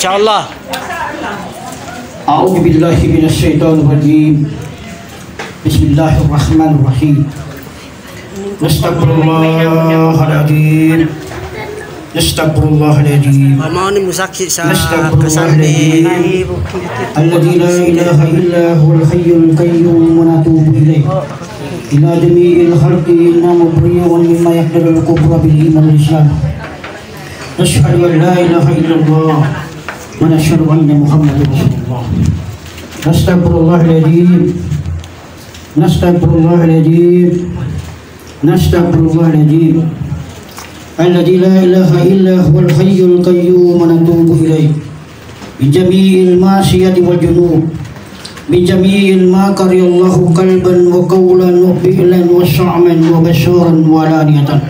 Insyaallah. A'udzu billahi minasyaitonir rajim. Bismillahirrahmanirrahim. Astagfirullahaladzim. Astagfirullahaladzim. Mau ni musakit sa Astagfirullahaladzim. Alladzi la ilaha illa huwal hayyul qayyum wa natubu ilaih. Ila jami'il khalqi inna mubri'un mimma yahdurul kubra bil iman wal islam. Nashhadu an la ilaha illallah wa nashhadu anna Muhammadar Rasulullah. Astagfirullahaladzim. Nastaghfirullahaladzim. Nastaghfirullahaladzim. Alladzi la ilaha illa huwal hayyul qayyum wa natubu ilaih. Min jami'il ma'siyati wal junub. Min jami'il ma qariyallahu qalban wa qawlan wa fi'lan wa sya'man wa basharan wa alaniyatan.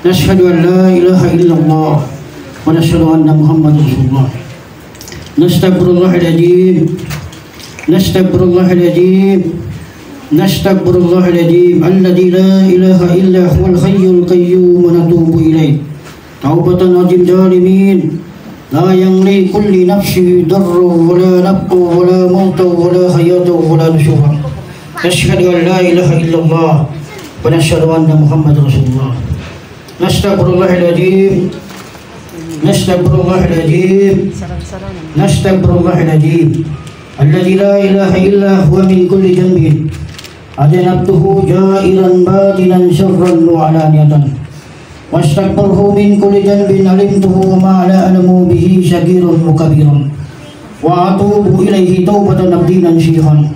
Nashhadu an la ilaha illallah wa nashhadu anna Muhammadar Rasulullah. Nastaghfirullahaladzim. Nastaghfirullahaladzim. Nastaghfirullahaladzim. Alladzi la ilaha illa huwal hayyul qayyum wa natubu ilaih. Taubatan azim zalimin. La yamli kulli nafsi darru wa la nabqu wa la mauta wa la hayata wa la nusyura. Nashhadu an la ilaha illallah wa nashhadu anna Muhammadar Rasulullah. Nastaghfirullahaladzim. Nastaghfirullahaladzim. Nastaghfirullahaladzim. Alladzi la ilaha illa huwa min kulli dhanbin ajanabtuhu jairan batinan syarran wa alaniyatan wastaghfirhu min kulli dhanbin alimtuhu ma la alamu bihi syagirun wa kabirun wa atubu ilaihi taubatan abdinan syikhan.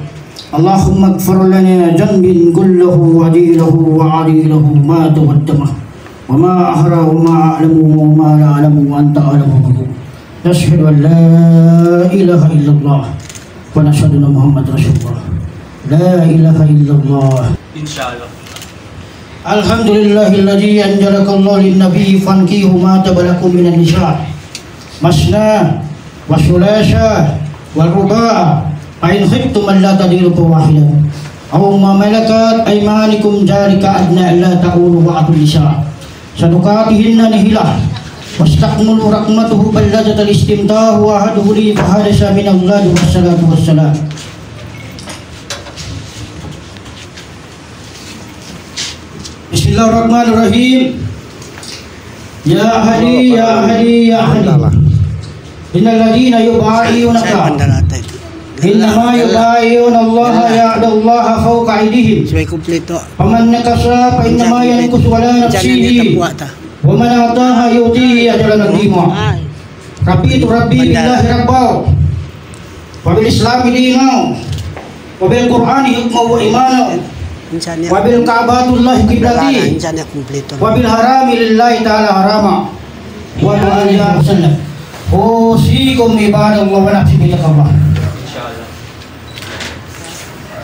Allahumma ighfir lana dhanbin kullahu wa adilahu wa adilahu ma taqaddama wa ma ahra wa ma a'lamu wa ma la alamu wa anta alamu. Nashhadu an la ilaha illallah wa nashhadu anna Muhammadar Rasulullah. La ilaha illallah. Insyaallah. Alhamdulillahilladzi anjalakallahu lin-nabi fankihu ma tabalakum minan nisa. Masna wa thulatha wa ruba'. Fa in khiftum alla tadilu fawahidan. Aw ma malakat aymanikum dzalika adna alla ta'ulu ba'dul nisa. Sadukatihinna nihilah. Wastakmulu rahmatuhu balladatal istimtahu wa haduhu li fahadasa minallahi wassalatu wassalam. Bismillahirrahmanirrahim. Ya ahli ya ahli ya ahli. Innal ladina yubayi'unaka innama yubayi'una Allah ya'dallaha fawqa aydihim. Sebagai kompleto. Faman nakasa fa innama yankusu ala nafsihi. Wa man ataha yu'tihi ajran 'azima. Rabbitu rabbi billahi rabbaw. Wa bil islami dinaw. Wa bil qur'ani hukma wa imanaw. Wa bil ka'batullahi qiblati. Wa bil harami lillahi ta'ala harama. Wa alihi wasallam. Usikum ibadallah wa nafsi bi taqwa. Insyaallah.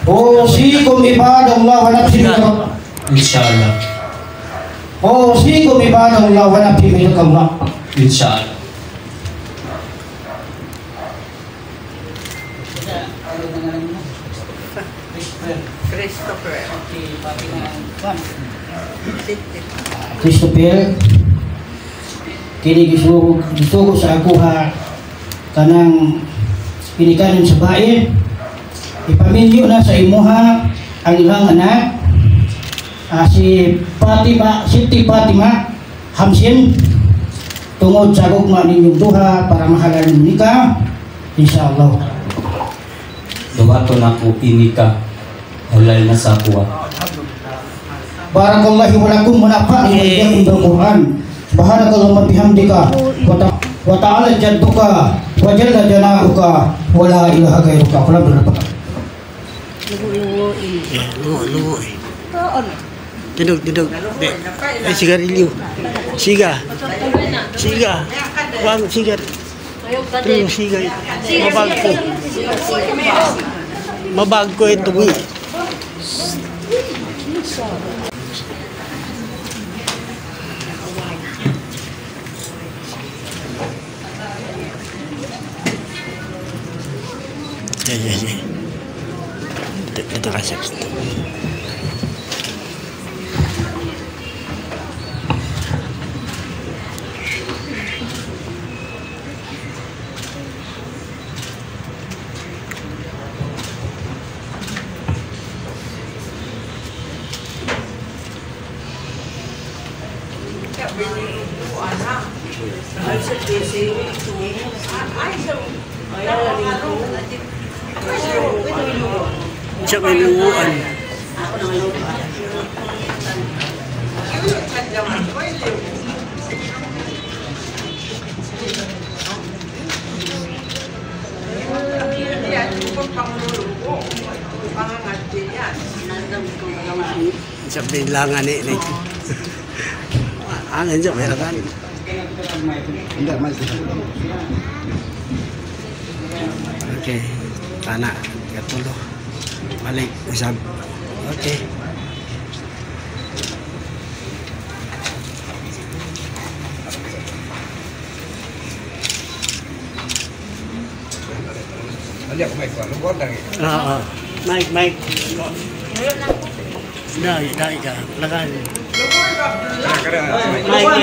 Usikum ibadallah wa nafsi bi taqwa. Insyaallah. Usikum ibadallah wa nafsi bi taqwa. Insyaallah. Christopher, kini gisugo sa ako ha kanang pinikanan sa bae, ipaminyo na sa imuha ang ilang anak, si Siti Fatima Hamsin, tungod sa gugma ninyong duha para mahalan nika, insyaallah. Dumato na ko inika halal na sa kuwa. Barakallahu wa lakum wa nafa'ani wa iyyakum bil Qur'an. Subhanakallahumma bihamdika wa ta'ala jadduka wa jalla jalaluka wa la ilaha ghairuka. Alhamdulillah. Lugo. Duduk. Sigarilyo. Siga. Bang sigar. Terus sigar. Mabag ko ito. Ya. Kita kasih. Siya may luuan. Siya may langan eh. Angin siya, may langan. Hindi, mas. Okay, tanah katulo. Balik usab. Okay. Hindi ako may kuha. Lugod lang eh. Oo. Mike. Dai ka. Lakan. Mike.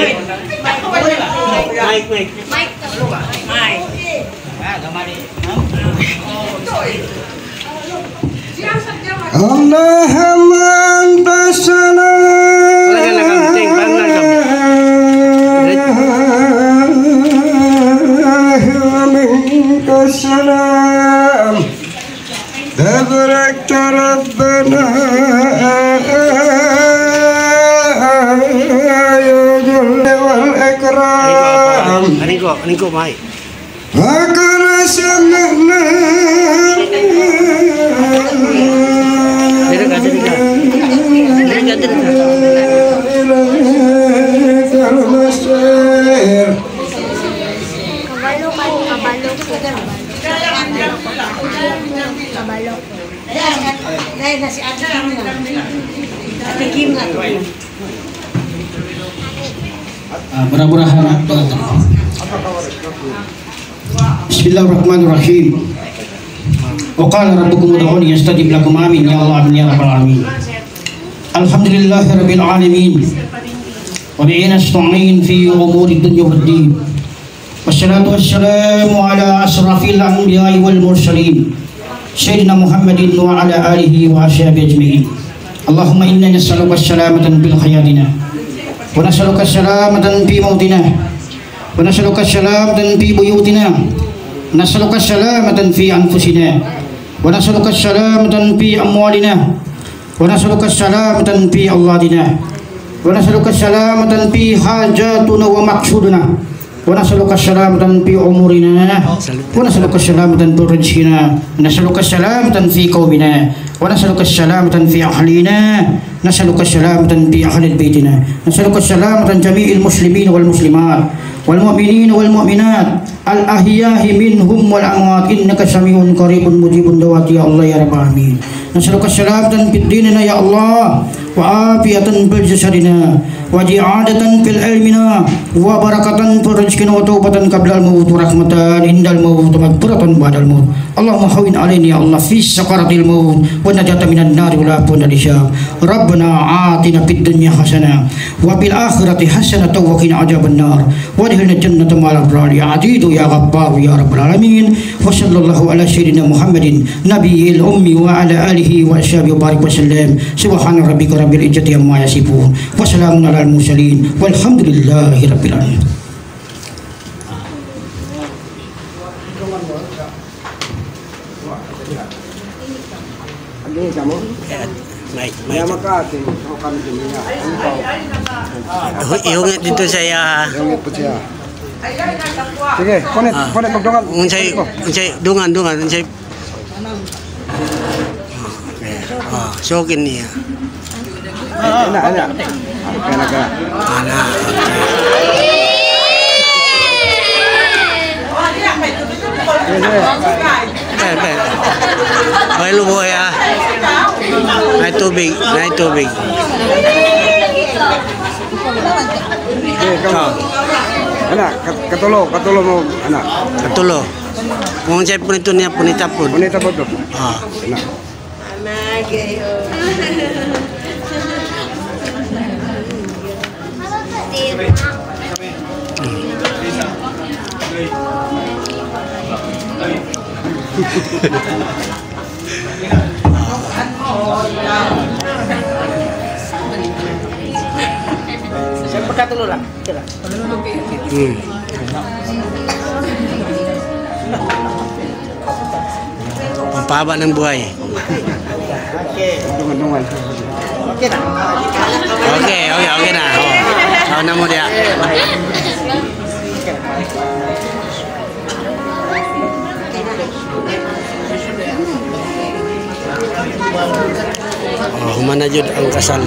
Allahumma anta salam. Wa minka salam. Tabarakta Rabbana ya Jalla wal Ikram. Aniko, Mike. Hakana samana. Mudah-mudahan Bismillahirrahmanirrahim. Wa qala rabbukum ud'uni astajib lakum amin ya Allah amin ya rabbal alamin. Alhamdulillahirabbil alamin. Wa bihi nasta'in fi umuri dunya waddin. Wassalatu wassalamu ala asrafil anbiya'i wal mursalin sayyidina Muhammadin wa ala alihi wa ashabihi ajma'in. Allahumma inna nas'aluka as-salamata bil hayatina wa nas'aluka as-salamata fi mautina wa nas'aluka as-salamata fi buyutina wa nas'aluka as-salamata fi anfusina wa nas'aluka as-salamata fi amwalina wa nas'aluka as-salamata fi auladina wa nas'aluka as-salamata fi hajatuna wa maqsuduna wa nas'aluka as-salamata fi umurina wa nas'aluka as-salamata fi rizqina wa nas'aluka as-salamata fi qaumina wa nas'aluka as-salamata fi ahlina nas'aluka as-salamata fi ahli baitina nas'aluka as-salamata jami'il muslimin wal muslimat wal mu'minin wal mu'minat al ahya'i minhum wal amwat innaka samiun qaribun mujibun da'wati ya Allah ya rabbal alamin. Nas'aluka as-salamata fid dinina ya Allah wa afiyatan fil jasadina wa ji'adatan fil ilmina wa barakatan fil rizqina wa taubatan qabla al-maut wa rahmatan indal maut wa maghfiratan ba'dal maut. Allahumma hawwin alaina ya Allah fi sakaratil maut wa najata minan nar wa la budda lisya. Rabbana atina fid dunya hasanah wa fil akhirati hasanah wa qina adzaban nar wa adkhilna jannata ma'al abrar ya azizu ya ghaffar ya rabbal alamin. Wa sallallahu ala sayyidina Muhammadin nabiyil ummi wa ala alihi wa ashabihi wa barik wa sallam. Subhana rabbika rabbil izzati amma yasifun wa salamun alal mursalin walhamdulillahi rabbil alamin. Mike. Makating, ako kami dumiya. Ihungit dito saya. Yung ipot siya. Sige, kunit pagdungan. Unsay dungan. Unsay. Sokin niya. Ana. Kaya Ana. May luboy ah. May tubig. Anak, katulo mo, anak. Katulo. Kung siya punito niya, punita po. Punita po to. Anak. Saya berkata dulu lah. Pampahaba ng buhay. Okay na. Oh na mo dia. Oh, humana jud ang kasal.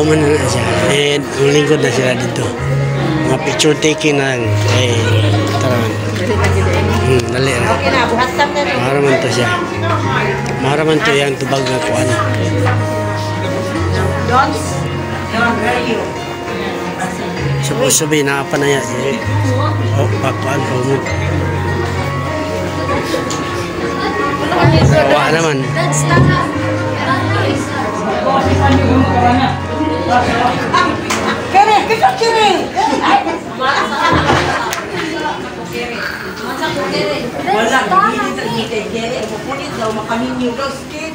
Humana na siya. Lingkod na sila dito. Mga picture taking na lang. Taraman. Dali na. Maharaman to siya. Maharaman to yung tubag na kuhan. Sabi na panaya. Pakuan po mo. Wala naman. Kere, kita kere. Wala, hindi kere. Pupunit daw makaminyo daw skate.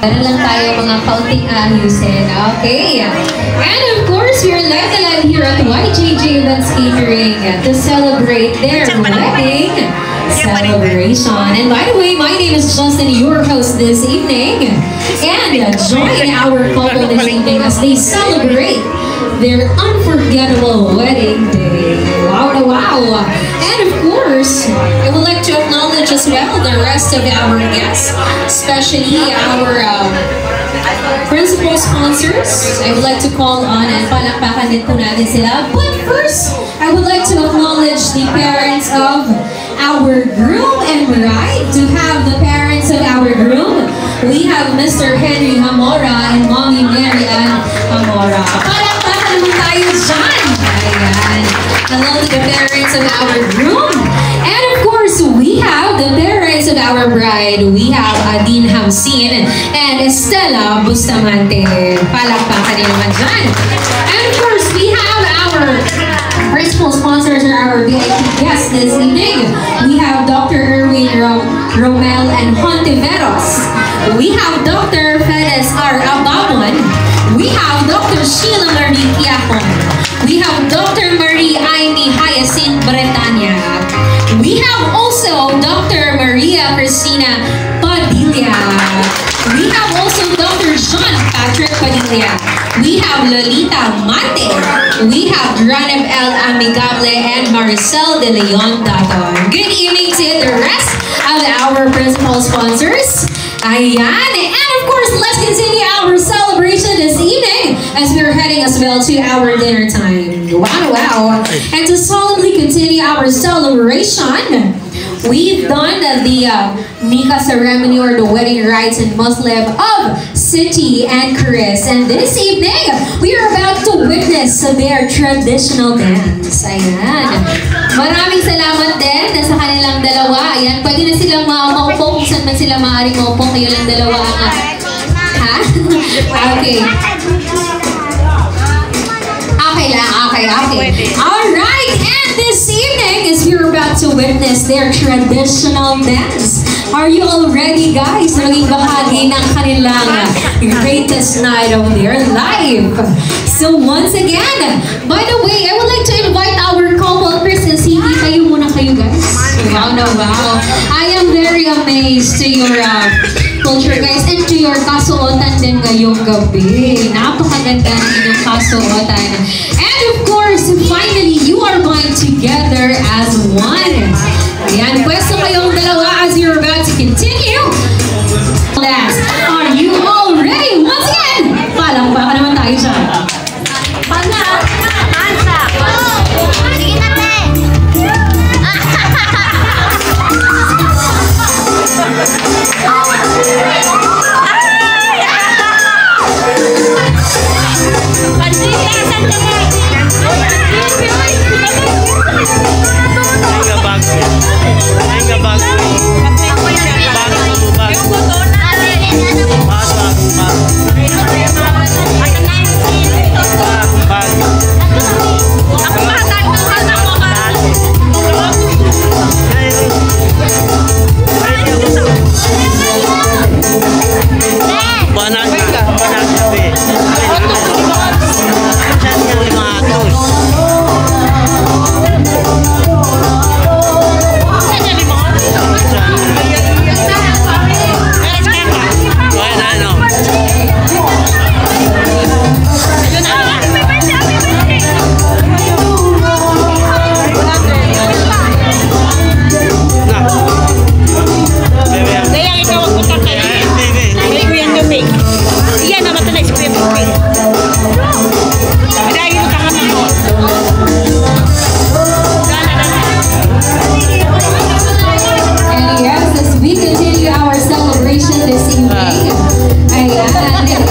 Meron lang tayo mga kaunting ayusin. Okay. And of course, we're live here at YJJ Events Catering to celebrate their wedding celebration. And by the way, my name is Justin, your host this evening. And join our couple this evening as they celebrate their unforgettable wedding day. Wow, wow. And of course, I would like to acknowledge as well the rest of our guests, especially our principal sponsors. I would like to call on and palakpakan din po natin sila. But first, I would like to acknowledge the parents of our groom and bride. To have the parents of our groom, we have Mr. Henry Hamora and Mommy Mary Ann Hamora. Palakpakan naman tayo dyan. Ayan. Hello to the parents of our groom. And of course, we have the parents of our bride. We have Adine Hamsin and Estela Bustamante. Palakpakan din naman dyan. And of course, we have our principal sponsors or our VIP guests this evening. We have Dr. Erwin Romel and Hontiveros. We have Dr. Fedes R. Abamon. We have Dr. Sheila Marie Quiacon. We have Dr. Marie Aimee Hyacinth Bretanya. We have also Dr. Maria Cristina Padilla. We have also Dr. John Patrick Padilla. We have Lolita Mate. We have Raneb L. Amigable and Maricel De Leon Daton. Good evening to the rest of our principal sponsors. Ayan. And of course, let's continue our celebration this evening as we're heading as well to our dinner time. Wow, wow. And to solemnly continue our celebration, we've done the Nika ceremony or the wedding rites in Muslim of City and Chris. And this evening, we are about to witness their traditional dance. Ayan. Maraming salamat din sa kanilang dalawa. Ayan, pwede na silang maupo kung saan man sila maaaring maupo. Kayo lang dalawa ang... Ha? Okay. Okay lang, okay. Alright, and this evening is we're about to witness their traditional dance. Are you all ready, guys? Maging bahagi ng kanilang greatest night of their life. So once again, by the way, I would like to invite our couple, Chris and Cindy. Kayo muna kayo, guys. Wow, no, wow. I am very amazed to your culture, guys, and to your kasuotan din ngayong gabi. Napakaganda ng inyong kasuotan. And of course, finally, you are going together as one. Ayan, pwesto kayong dalawa as you're about to continue. Last, are you all ready? Once again, palakpakan naman tayo dyan. Sige na, te! Ay,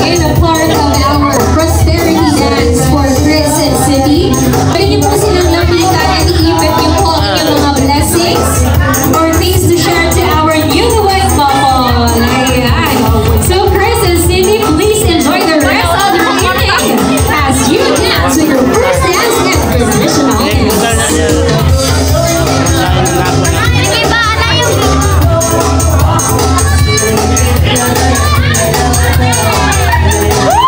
in a part of our prosperity dance for Chris and Cindy. Pwede niyo po silang lapitan at iipit niyo po ang inyong mga blessings or things to share to our newlywed couple. Ayan. So Chris and Cindy, please enjoy the rest of the evening as you dance with your first dance and traditional dance. Sige ba, ano yung... Woo!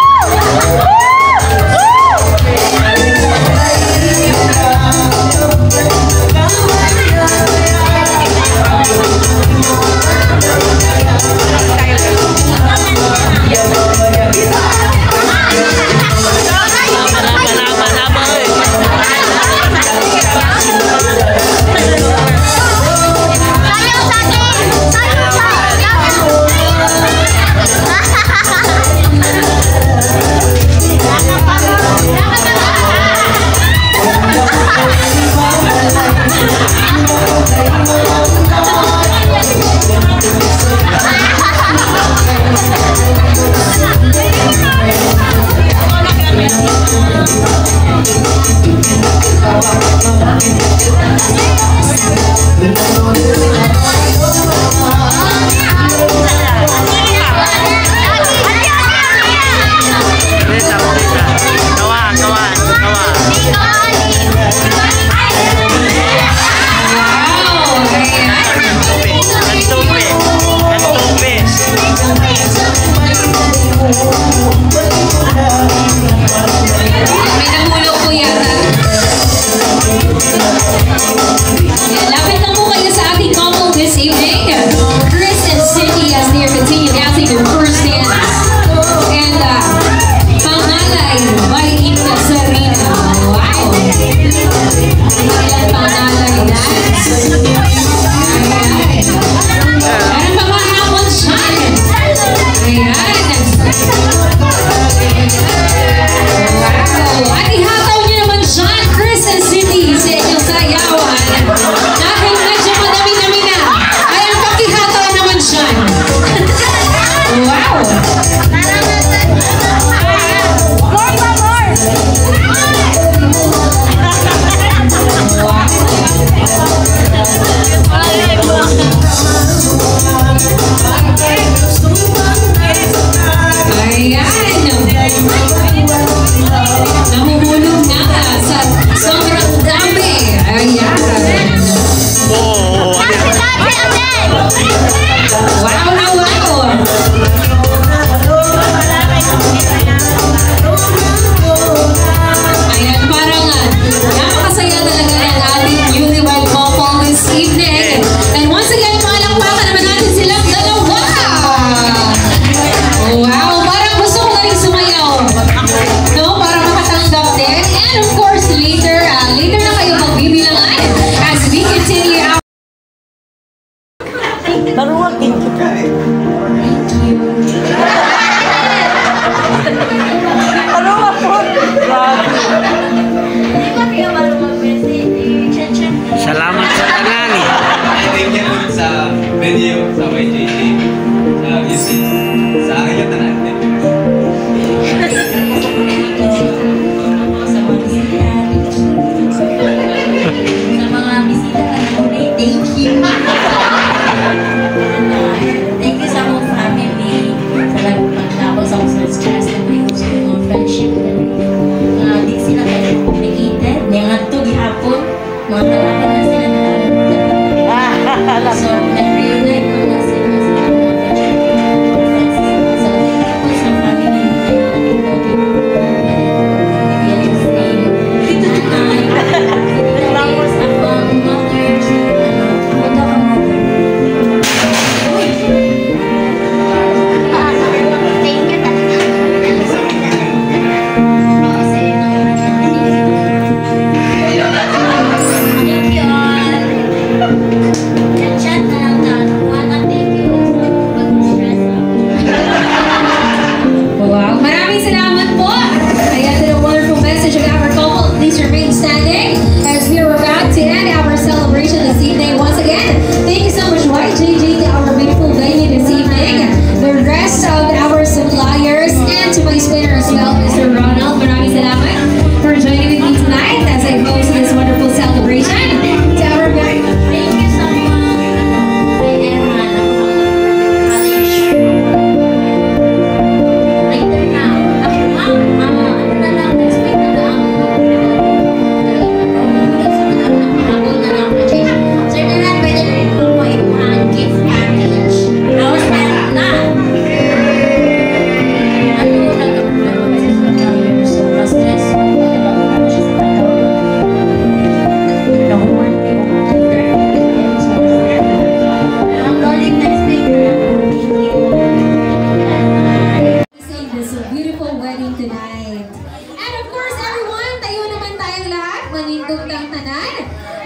wedding tonight. And of course, everyone, tayo naman tayong lahat, manindog ng tanan.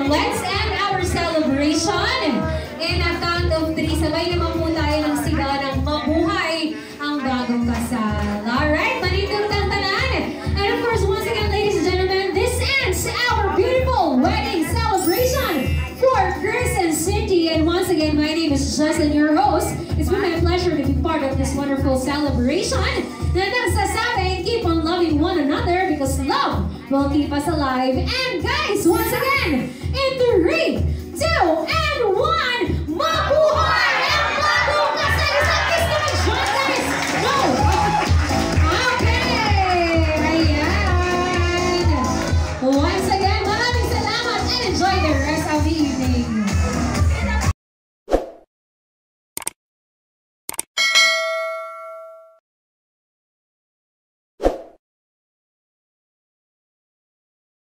Let's end our celebration in a count of 3. Sabay naman po tayo ng sigaw ng mabuhay ang bagong kasal. Alright, manindog ng tanan. And of course, once again, ladies and gentlemen, this ends our beautiful wedding celebration for Chris and Cindy. And once again, my name is Justin, your host. It's been my pleasure to be part of this wonderful celebration. Na nagsasabi, keep on loving one another because love will keep us alive. And guys, once again, in 3, 2, and